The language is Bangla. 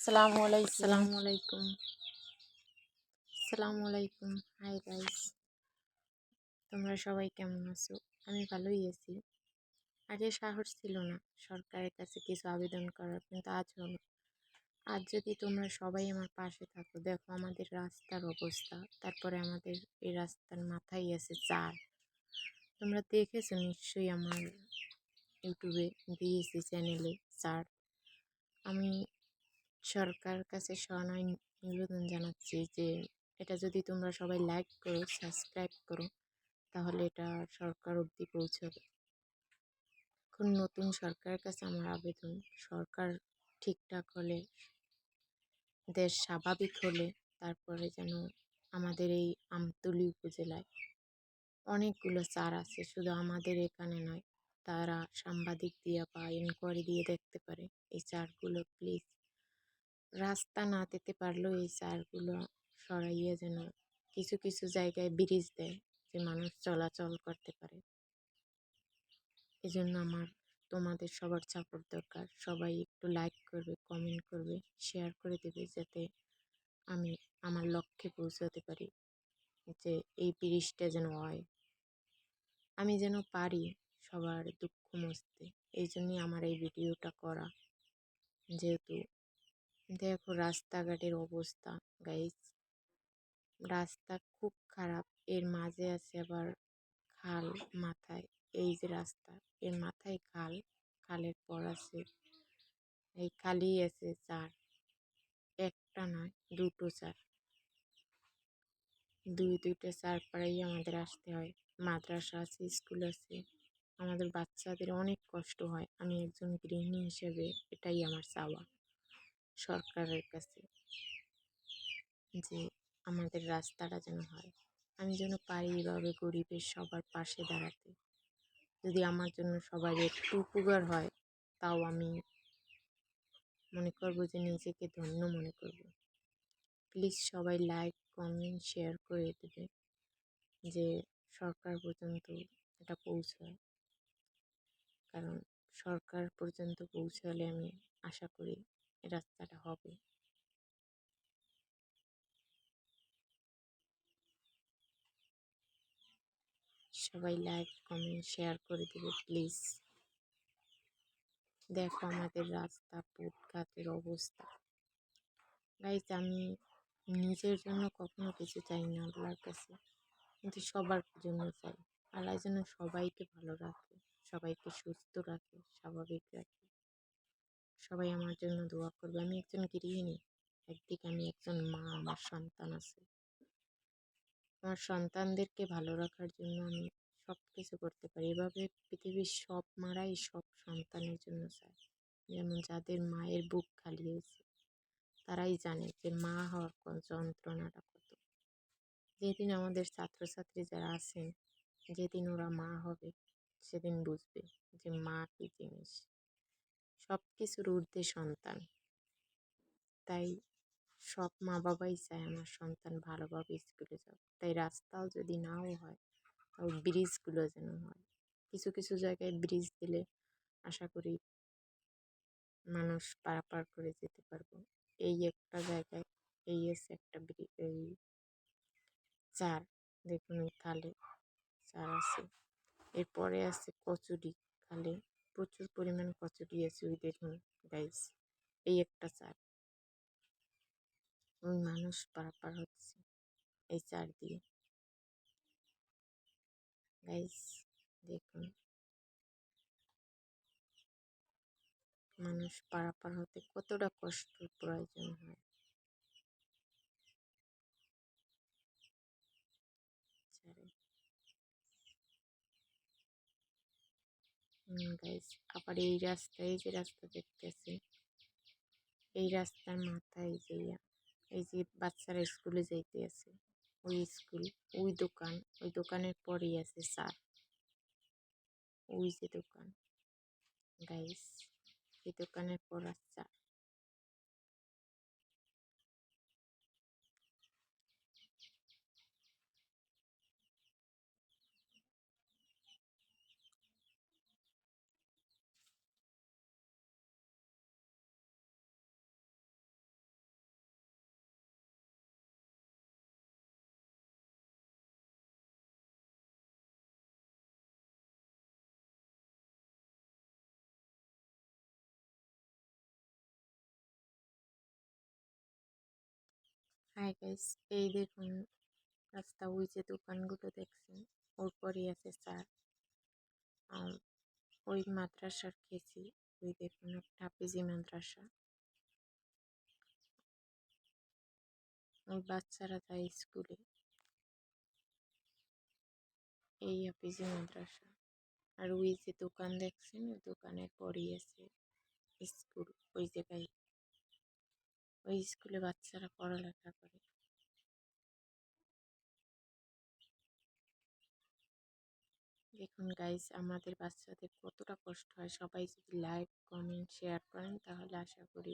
আসসালামু আলাইকুম। আসসালামু আলাইকুম। আসসালামু আলাইকুম। Hi guys. তোমরা সবাই কেমন আছো? আমি ভালোই আছি। আগে সাহস ছিল না সরকারের কাছে কিছু আবেদন করার, কিন্তু আজ হলো। আজ যদি তোমরা সবাই আমার পাশে থাকো, দেখো আমাদের রাস্তার অবস্থা, তারপরে আমাদের এই রাস্তার মাথায় আছে চার। তোমরা দেখেছো নিশ্চয়ই আমার ইউটিউবে দিয়েছি চ্যানেলে চার। আমি সরকারের কাছে সনয় নিবেদন জানাচ্ছি যে এটা যদি তোমরা সবাই লাইক করো, সাবস্ক্রাইব করো, তাহলে এটা সরকার অবধি পৌঁছাবে। এখন নতুন সরকারের কাছে আমার আবেদন, সরকার ঠিকঠাক হলে, দেশ স্বাভাবিক হলে, তারপরে যেন আমাদের এই আমতলী উপজেলায় অনেকগুলো চার আছে, শুধু আমাদের এখানে নয়, তারা সাংবাদিক দিয়ে বা ইনকোয়ারি দিয়ে দেখতে পারে এই চারগুলো প্লিজ রাস্তা না দিতে পারলেও এই চারগুলো সরাইয়ে যেন কিছু কিছু জায়গায় ব্রিজ দেয়, যে মানুষ চলাচল করতে পারে। এই জন্য আমার তোমাদের সবার সাপোর্ট দরকার। সবাই একটু লাইক করবে, কমেন্ট করবে, শেয়ার করে দেবে, যাতে আমি আমার লক্ষ্যে পৌঁছাতে পারি, যে এই ব্রিজটা যেন হয়, আমি যেন পারি সবার দুঃখ মুছতে। এই জন্যই আমার এই ভিডিওটা করা। যেহেতু দেখো রাস্তাঘাটের অবস্থা গাইস, রাস্তা খুব খারাপ, এর মাঝে আছে আবার খাল মাথায়। এই যে রাস্তা, এর মাথায় খাল, খালের পর আছে এই খালি আছে চার, একটা নয় দুটো চার, দুইটা চার পাড়াই আমাদের আসতে হয়। মাদ্রাসা আছে, স্কুল আছে, আমাদের বাচ্চাদের অনেক কষ্ট হয়। আমি একজন গৃহিণী হিসেবে এটাই আমার চাওয়া সরকারের কাছে, যে আমাদের রাস্তাটা যেন হয়, আমি যেন পারি এভাবে গরিবের সবার পাশে দাঁড়াতে। যদি আমার জন্য সবার একটু উপকার হয়, তাও আমি মনে করব যে নিজেকে ধন্য মনে করব। প্লিজ সবাই লাইক, কমেন্ট, শেয়ার করে দেবে, যে সরকার পর্যন্ত এটা পৌঁছায়। কারণ সরকার পর্যন্ত পৌঁছালে আমি আশা করি এই রাস্তাটা হবে। সবাই লাইক, কমেন্ট, শেয়ার করে দেবে প্লিজ। দেখো আমাদের রাস্তা ফুটঘাটের অবস্থা গাইজ। আমি নিজের জন্য কখনো কিছু চাই না আল্লাহর কাছে, কিন্তু সবার জন্য চাই। আল্লাহ যেন সবাইকে ভালো রাখে, সবাইকে সুস্থ রাখে, স্বাভাবিক রাখে। সবাই আমার জন্য দোয়া করবে। আমি একজন গৃহিণী, একদিকে আমি একজন মা, আমার সন্তান আছে। আমার সন্তানদেরকে ভালো রাখার জন্য আমি সব কিছু করতে পারি। এভাবে পৃথিবীর সব মারাই সব সন্তানের জন্য চায়। যেমন যাদের মায়ের বুক খালি হয়েছে, তারাই জানে যে মা হওয়ার যন্ত্রণাটা কত। যেদিন আমাদের ছাত্রছাত্রী যারা আছেন, যেদিন ওরা মা হবে, সেদিন বুঝবে যে মা কী জিনিস। সব কিছুর ঊর্ধ্বে সন্তান। তাই সব মা বাবাই চায় আমার সন্তান ভালোভাবে স্কুলে যাক। তাই রাস্তাও যদি নাও হয়, তাও ব্রিজগুলো যেন হয়। কিছু কিছু জায়গায় ব্রিজ দিলে আশা করি মানুষ পারাপার করে যেতে পারবো। এই একটা জায়গায় এই এসে একটা এই চার, দেখুন ওই খালে চার আছে। এরপরে আছে কচুরি, খালে প্রচুর পরিমাণ কচুরি আছে, ওই দেখুন গাইস, এই একটা চার। ওই মানুষ পারাপার হচ্ছে এই চার দিয়ে গাইস, দেখুন মানুষ পারাপার হতে কতটা কষ্টের প্রয়োজন হয়। গাইস, আবার এই রাস্তায়, এই যে রাস্তা দেখতেছে, এই রাস্তার মাথায় যে এই যে বাচ্চারা স্কুলে যাইতে আছে, ওই স্কুল, ওই দোকান, ওই দোকানের পরেই আছে চা, ওই যে দোকান গাইস, এই দোকানের পর আছে চা। হাই গাইস, এই দেখুন রাস্তা, ওই যে দোকানগুলো দেখছেন ওর পরেই আছে চা। আর ওই মাদ্রাসার খেয়েছি, ওই দেখুন একটা হাফিজি মাদ্রাসা, ওই বাচ্চারা যায় স্কুলে, এই হাফিজি মাদ্রাসা। আর ওই যে দোকান দেখছেন ওই দোকানের পরেই আছে স্কুল, ওই জায়গায় ওই স্কুলে বাচ্চারা পড়ালেখা করে। দেখুন গাইস, আমাদের বাচ্চাদের কতটা কষ্ট হয়, সবাই যদি লাইক কমেন্ট শেয়ার করেন তাহলে আশা করি